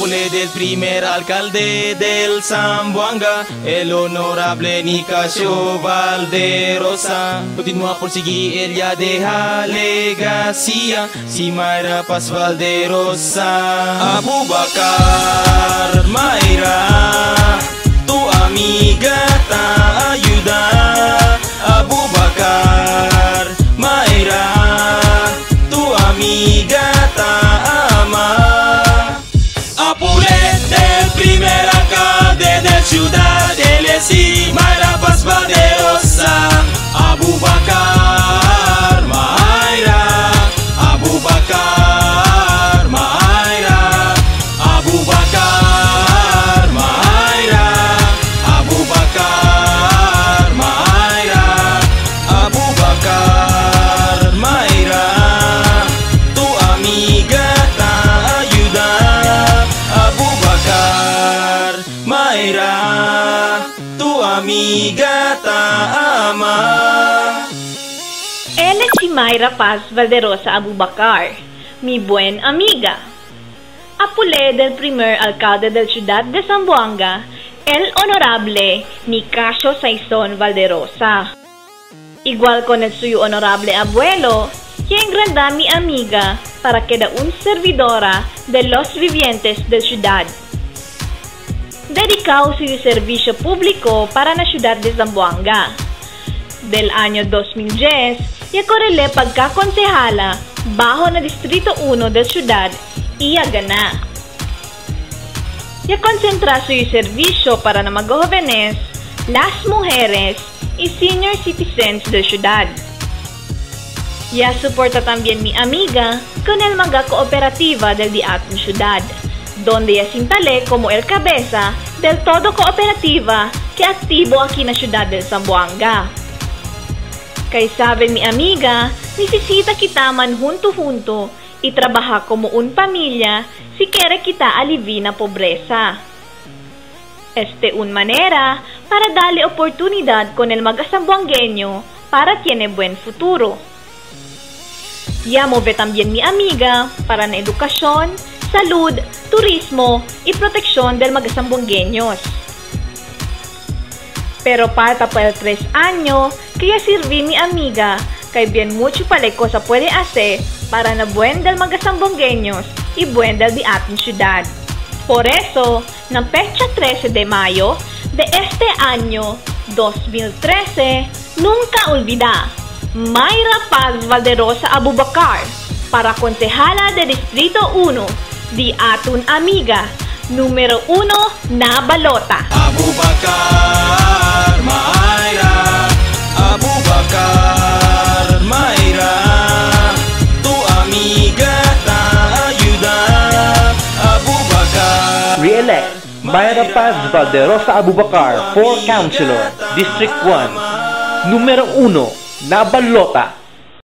Apule del primer alcalde del Zamboanga, el honorable Nicasio Valderosa. Continúa por seguir, él ya deja legacía. Si Mayra Paz Valderosa. Abubakar, Mayra, tu amiga te ayuda. Abubakar, Mayra, tu amiga te ama. Apule del primer alcalde de ciudad, él es Mayra Paz Valderosa. Abubakar, Mayra, Abubakar, Mayra, Abubakar, Mayra, Abubakar, Mayra, Abubakar, Mayra, tu amiga te ayuda. Abubakar, Mayra, tu amiga te ama. Él es si Mayra Paz Valderosa Abubakar, mi buen amiga. Apule del primer alcalde del ciudad de Zamboanga, el honorable Nicasio Saizon Valderosa. Igual con el suyo honorable abuelo, quien granda mi amiga para que da un servidora de los vivientes de ciudad. Dedicado su servicio público para la ciudad de Zamboanga. Del año 2010, y correle pagkakonsejala bajo na Distrito 1 del ciudad y gana. Y concentra su servicio para na mga jóvenes, las mujeres y senior citizens del ciudad. Ya soporta también mi amiga con el mga cooperativa del diatong ciudad, donde ya sintale como el cabeza del todo cooperativa que activo aquí na ciudad del Zamboanga. Kay sabi mi amiga, necesita kita man junto-junto y trabaja como un pamilya si quiere kita aliviar na pobreza. Un manera para darle oportunidad con el mga zamboangueño para tiene buen futuro. Ya move también mi amiga para na edukasyon, salud, turismo y protección del mga zamboangueños. Pero falta pa el 3 años, kaya sirvi mi amiga, kay bien mucho pala cosa puede hacer para na buen del mga zamboangueños y buen del di ating ciudad. Por eso, ng fecha 13 de mayo de este año 2013, nunca olvida, Mayra Paz Valderosa Abubakar, para konsejala de Distrito 1, di atun amiga, número 1 na balota. Abubakar, Mayra, Abubakar, Mayra, tu amiga te ayuda. Abubakar. Re-elect Mayra Paz Valderosa Abubakar for Councilor, District 1, número 1 na balota.